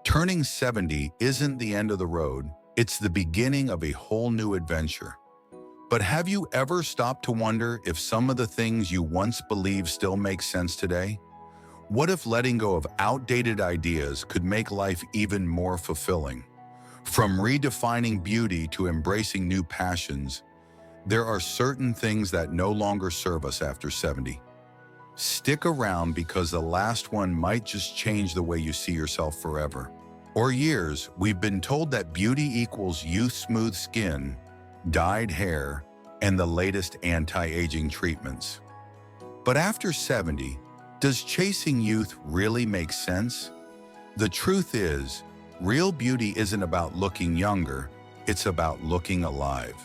Turning 70 isn't the end of the road, it's the beginning of a whole new adventure. But have you ever stopped to wonder if some of the things you once believed still make sense today? What if letting go of outdated ideas could make life even more fulfilling? From redefining beauty to embracing new passions, there are certain things that no longer serve us after 70. Stick around because the last one might just change the way you see yourself forever. For years, we've been told that beauty equals youth, smooth skin, dyed hair, and the latest anti-aging treatments. But after 70, does chasing youth really make sense? The truth is, real beauty isn't about looking younger, it's about looking alive.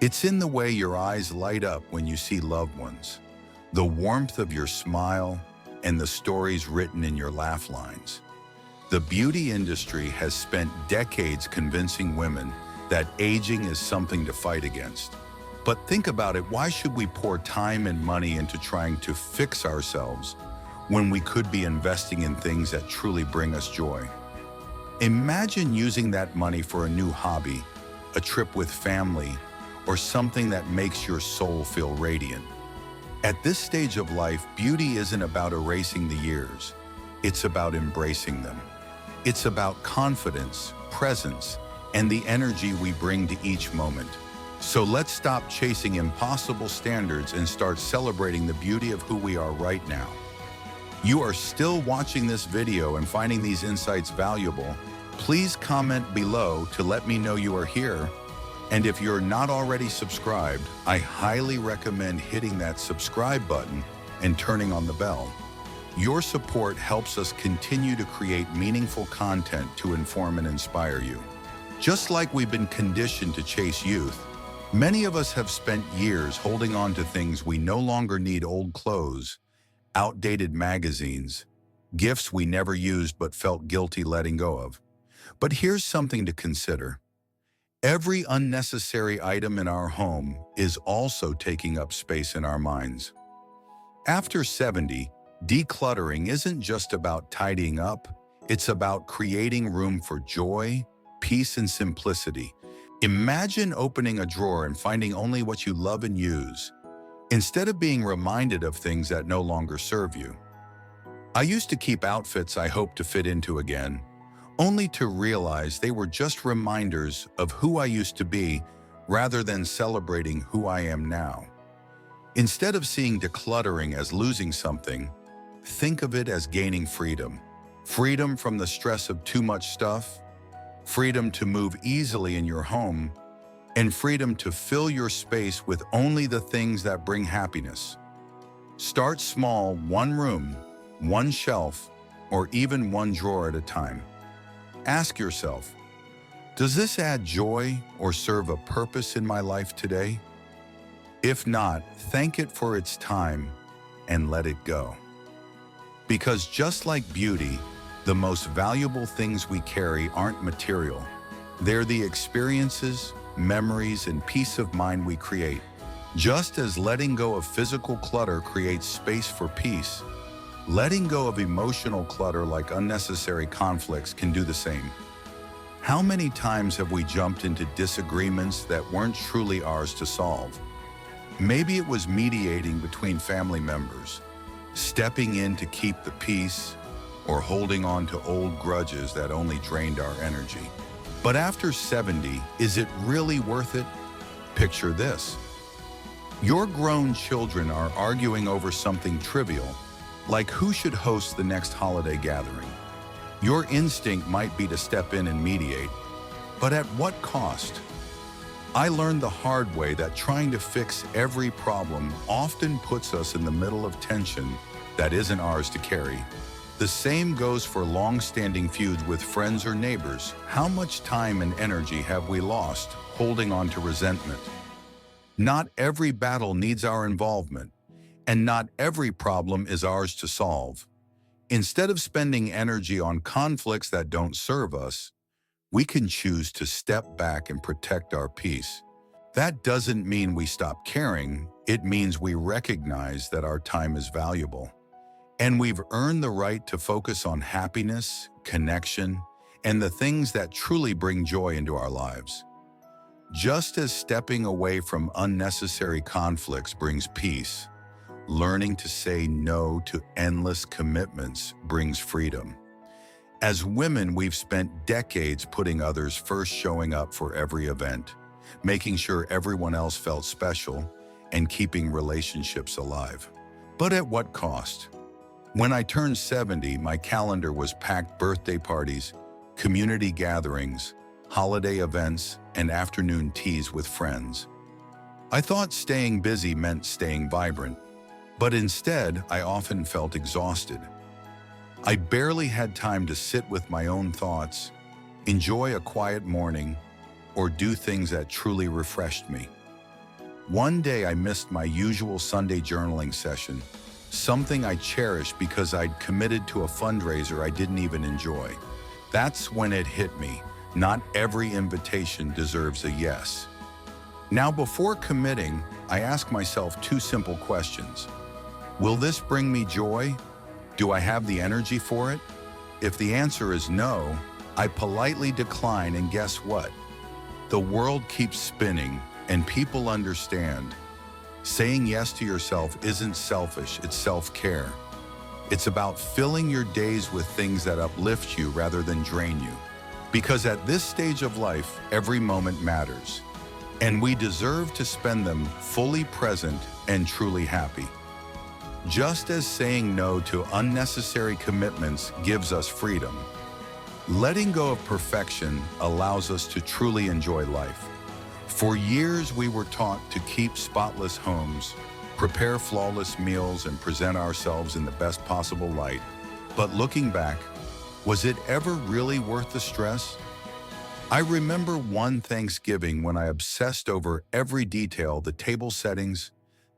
It's in the way your eyes light up when you see loved ones, the warmth of your smile, and the stories written in your laugh lines. The beauty industry has spent decades convincing women that aging is something to fight against. But think about it, why should we pour time and money into trying to fix ourselves when we could be investing in things that truly bring us joy? Imagine using that money for a new hobby, a trip with family, or something that makes your soul feel radiant. At this stage of life, beauty isn't about erasing the years, it's about embracing them. It's about confidence, presence, and the energy we bring to each moment. So let's stop chasing impossible standards and start celebrating the beauty of who we are right now. You are still watching this video and finding these insights valuable. Please comment below to let me know you are here. And if you're not already subscribed, I highly recommend hitting that subscribe button and turning on the bell. Your support helps us continue to create meaningful content to inform and inspire you. Just like we've been conditioned to chase youth, many of us have spent years holding on to things we no longer need: old clothes, outdated magazines, gifts we never used but felt guilty letting go of. But here's something to consider. Every unnecessary item in our home is also taking up space in our minds. After 70, decluttering isn't just about tidying up, it's about creating room for joy, peace, and simplicity. Imagine opening a drawer and finding only what you love and use, instead of being reminded of things that no longer serve you. I used to keep outfits I hoped to fit into again, only to realize they were just reminders of who I used to be rather than celebrating who I am now. Instead of seeing decluttering as losing something, think of it as gaining freedom. Freedom from the stress of too much stuff, freedom to move easily in your home, and freedom to fill your space with only the things that bring happiness. Start small, one room, one shelf, or even one drawer at a time. Ask yourself, does this add joy or serve a purpose in my life today? If not, thank it for its time and let it go. Because just like beauty, the most valuable things we carry aren't material. They're the experiences, memories, and peace of mind we create. Just as letting go of physical clutter creates space for peace, letting go of emotional clutter like unnecessary conflicts can do the same. How many times have we jumped into disagreements that weren't truly ours to solve? Maybe it was mediating between family members, stepping in to keep the peace, or holding on to old grudges that only drained our energy. But after 70, is it really worth it? Picture this. Your grown children are arguing over something trivial, like who should host the next holiday gathering. Your instinct might be to step in and mediate, but at what cost? I learned the hard way that trying to fix every problem often puts us in the middle of tension that isn't ours to carry. The same goes for long-standing feuds with friends or neighbors. How much time and energy have we lost holding on to resentment? Not every battle needs our involvement, and not every problem is ours to solve. Instead of spending energy on conflicts that don't serve us, we can choose to step back and protect our peace. That doesn't mean we stop caring, it means we recognize that our time is valuable. And we've earned the right to focus on happiness, connection, and the things that truly bring joy into our lives. Just as stepping away from unnecessary conflicts brings peace, learning to say no to endless commitments brings freedom. As women, we've spent decades putting others first, showing up for every event, making sure everyone else felt special, and keeping relationships alive. But at what cost? When I turned 70, my calendar was packed: birthday parties, community gatherings, holiday events, and afternoon teas with friends. I thought staying busy meant staying vibrant, but instead I often felt exhausted. I barely had time to sit with my own thoughts, enjoy a quiet morning, or do things that truly refreshed me. One day I missed my usual Sunday journaling session, something I cherished because I'd committed to a fundraiser I didn't even enjoy. That's when it hit me. Not every invitation deserves a yes. Now, before committing, I ask myself two simple questions. Will this bring me joy? Do I have the energy for it? If the answer is no, I politely decline, and guess what? The world keeps spinning and people understand. Saying yes to yourself isn't selfish, it's self-care. It's about filling your days with things that uplift you rather than drain you. Because at this stage of life, every moment matters, and we deserve to spend them fully present and truly happy. Just as saying no to unnecessary commitments gives us freedom, letting go of perfection allows us to truly enjoy life. For years, we were taught to keep spotless homes, prepare flawless meals, and present ourselves in the best possible light. But looking back, was it ever really worth the stress? I remember one Thanksgiving when I obsessed over every detail: the table settings,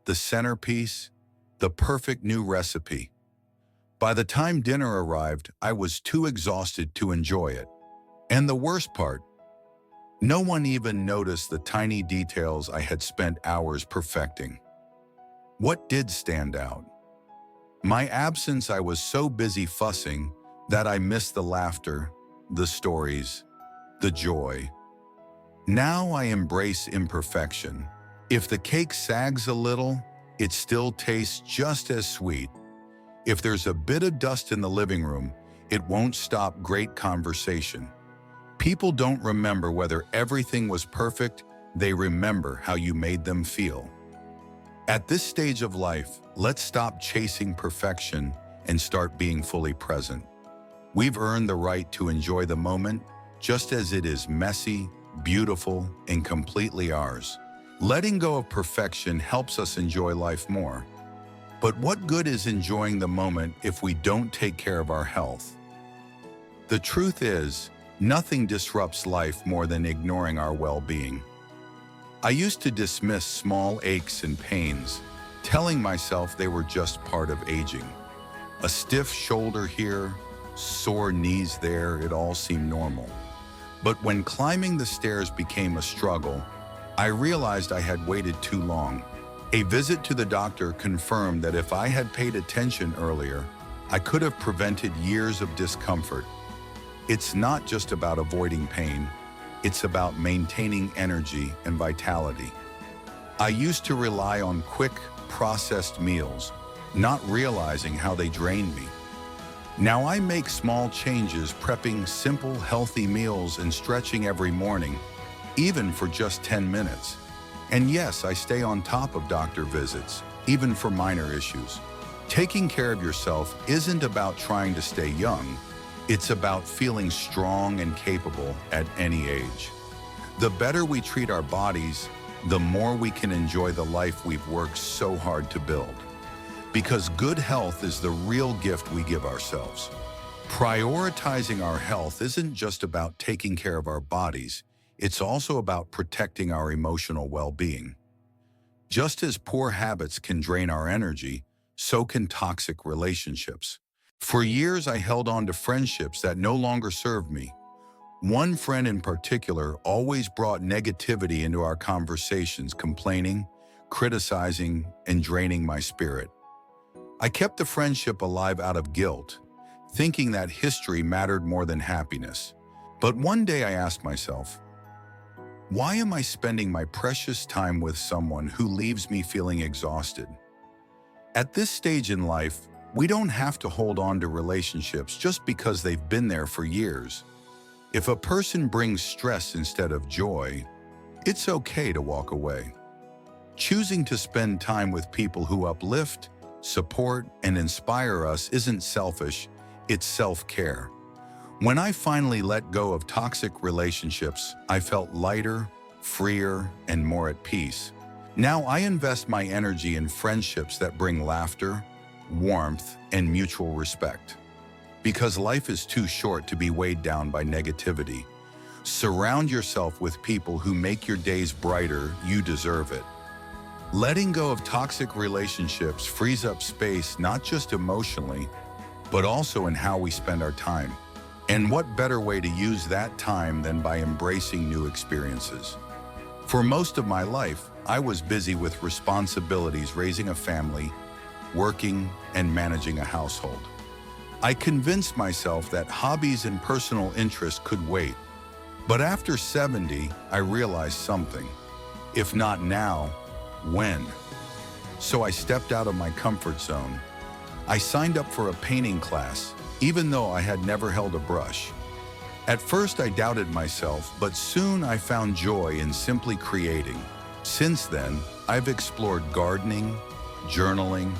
the centerpiece, the perfect new recipe. By the time dinner arrived, I was too exhausted to enjoy it. And the worst part, no one even noticed the tiny details I had spent hours perfecting. What did stand out? My absence. I was so busy fussing that I missed the laughter, the stories, the joy. Now I embrace imperfection. If the cake sags a little, it still tastes just as sweet. If there's a bit of dust in the living room, it won't stop great conversation. People don't remember whether everything was perfect, they remember how you made them feel. At this stage of life, let's stop chasing perfection and start being fully present. We've earned the right to enjoy the moment, just as it is messy, beautiful, and completely ours. Letting go of perfection helps us enjoy life more. But what good is enjoying the moment if we don't take care of our health? The truth is, nothing disrupts life more than ignoring our well-being. I used to dismiss small aches and pains, telling myself they were just part of aging. A stiff shoulder here, sore knees there, it all seemed normal. But when climbing the stairs became a struggle, I realized I had waited too long. A visit to the doctor confirmed that if I had paid attention earlier, I could have prevented years of discomfort. It's not just about avoiding pain, it's about maintaining energy and vitality. I used to rely on quick, processed meals, not realizing how they drained me. Now I make small changes, prepping simple, healthy meals and stretching every morning, even for just 10 minutes. And yes, I stay on top of doctor visits, even for minor issues. Taking care of yourself isn't about trying to stay young, it's about feeling strong and capable at any age. The better we treat our bodies, the more we can enjoy the life we've worked so hard to build. Because good health is the real gift we give ourselves. Prioritizing our health isn't just about taking care of our bodies, it's also about protecting our emotional well-being. Just as poor habits can drain our energy, so can toxic relationships. For years, I held on to friendships that no longer served me. One friend in particular always brought negativity into our conversations, complaining, criticizing, and draining my spirit. I kept the friendship alive out of guilt, thinking that history mattered more than happiness. But one day I asked myself, why am I spending my precious time with someone who leaves me feeling exhausted? At this stage in life, we don't have to hold on to relationships just because they've been there for years. If a person brings stress instead of joy, it's okay to walk away. Choosing to spend time with people who uplift, support, and inspire us isn't selfish, it's self-care. When I finally let go of toxic relationships, I felt lighter, freer, and more at peace. Now I invest my energy in friendships that bring laughter, warmth, and mutual respect. Because life is too short to be weighed down by negativity. Surround yourself with people who make your days brighter. You deserve it. Letting go of toxic relationships frees up space not just emotionally, but also in how we spend our time. And what better way to use that time than by embracing new experiences? For most of my life, I was busy with responsibilities, raising a family, working, and managing a household. I convinced myself that hobbies and personal interests could wait. But after 70, I realized something. If not now, when? So I stepped out of my comfort zone. I signed up for a painting class, even though I had never held a brush. At first I doubted myself, but soon I found joy in simply creating. Since then, I've explored gardening, journaling,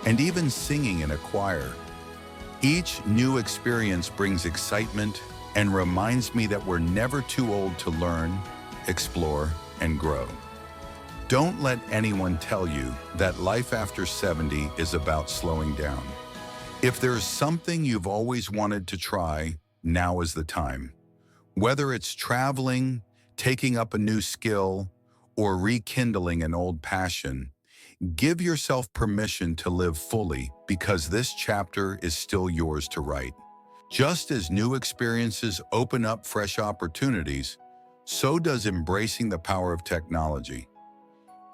and even singing in a choir. Each new experience brings excitement and reminds me that we're never too old to learn, explore, and grow. Don't let anyone tell you that life after 70 is about slowing down. If there's something you've always wanted to try, now is the time. Whether it's traveling, taking up a new skill, or rekindling an old passion, give yourself permission to live fully because this chapter is still yours to write. Just as new experiences open up fresh opportunities, so does embracing the power of technology.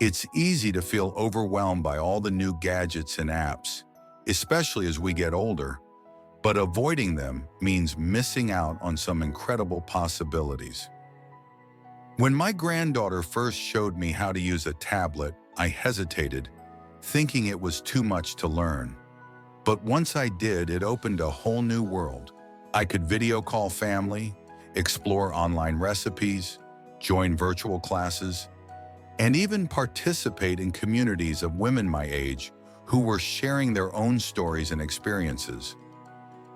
It's easy to feel overwhelmed by all the new gadgets and apps, especially as we get older, but avoiding them means missing out on some incredible possibilities. When my granddaughter first showed me how to use a tablet, I hesitated, thinking it was too much to learn. But once I did, it opened a whole new world. I could video call family, explore online recipes, join virtual classes, and even participate in communities of women my age who were sharing their own stories and experiences.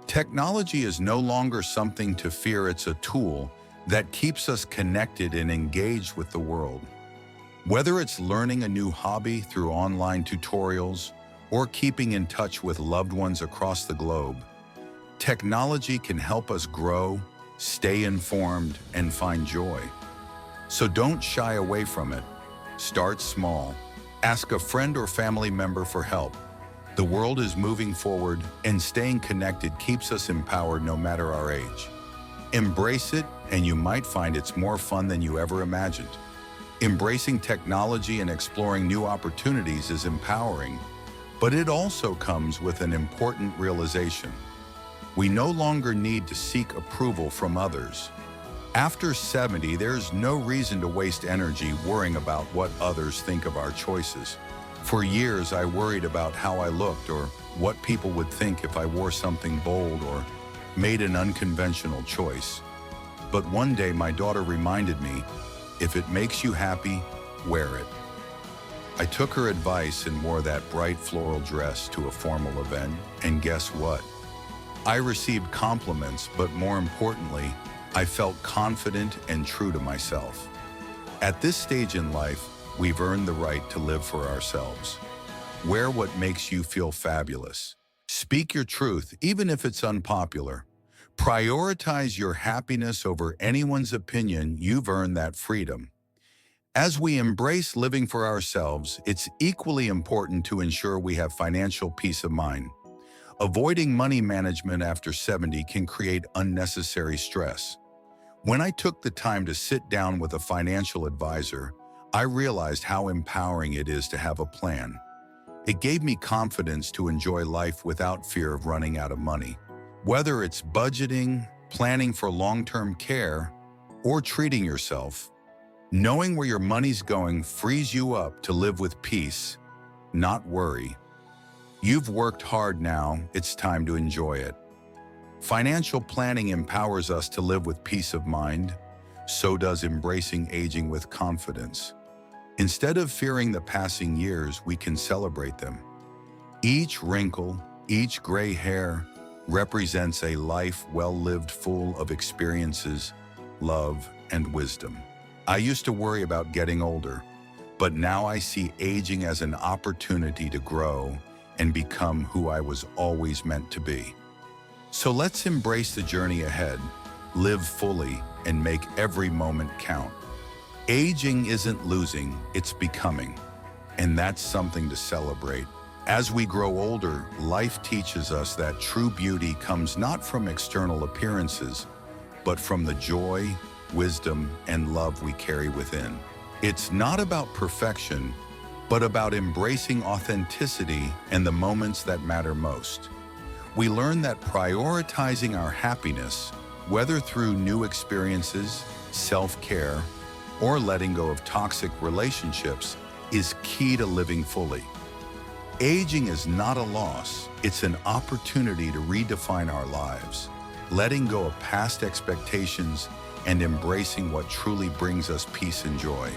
Technology is no longer something to fear, it's a tool that keeps us connected and engaged with the world. Whether it's learning a new hobby through online tutorials or keeping in touch with loved ones across the globe, technology can help us grow, stay informed, and find joy. So don't shy away from it. Start small. Ask a friend or family member for help. The world is moving forward, and staying connected keeps us empowered no matter our age. Embrace it, and you might find it's more fun than you ever imagined. Embracing technology and exploring new opportunities is empowering, but it also comes with an important realization. We no longer need to seek approval from others. After 70, there's no reason to waste energy worrying about what others think of our choices. For years, I worried about how I looked or what people would think if I wore something bold or made an unconventional choice. But one day, my daughter reminded me, if it makes you happy, wear it. I took her advice and wore that bright floral dress to a formal event, and guess what? I received compliments, but more importantly, I felt confident and true to myself. At this stage in life, we've earned the right to live for ourselves. Wear what makes you feel fabulous. Speak your truth, even if it's unpopular. Prioritize your happiness over anyone's opinion. You've earned that freedom. As we embrace living for ourselves, it's equally important to ensure we have financial peace of mind. Avoiding money management after 70 can create unnecessary stress. When I took the time to sit down with a financial advisor, I realized how empowering it is to have a plan. It gave me confidence to enjoy life without fear of running out of money. Whether it's budgeting, planning for long-term care, or treating yourself, knowing where your money's going frees you up to live with peace, not worry. You've worked hard now, it's time to enjoy it. Financial planning empowers us to live with peace of mind. So does embracing aging with confidence. Instead of fearing the passing years, we can celebrate them. Each wrinkle, each gray hair represents a life well lived full of experiences, love, and wisdom. I used to worry about getting older, but now I see aging as an opportunity to grow and become who I was always meant to be. So let's embrace the journey ahead, live fully, and make every moment count. Aging isn't losing, it's becoming, and that's something to celebrate. As we grow older, life teaches us that true beauty comes not from external appearances, but from the joy, wisdom, and love we carry within. It's not about perfection, but about embracing authenticity and the moments that matter most. We learn that prioritizing our happiness, whether through new experiences, self-care, or letting go of toxic relationships, is key to living fully. Aging is not a loss, it's an opportunity to redefine our lives, letting go of past expectations and embracing what truly brings us peace and joy.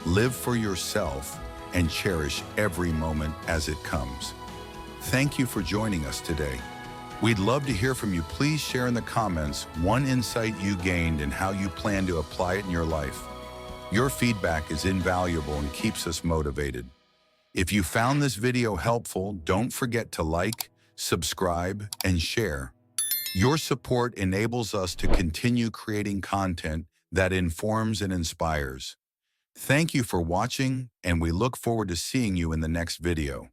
Live for yourself and cherish every moment as it comes. Thank you for joining us today. We'd love to hear from you. Please share in the comments one insight you gained and how you plan to apply it in your life. Your feedback is invaluable and keeps us motivated. If you found this video helpful, don't forget to like, subscribe, and share. Your support enables us to continue creating content that informs and inspires. Thank you for watching, and we look forward to seeing you in the next video.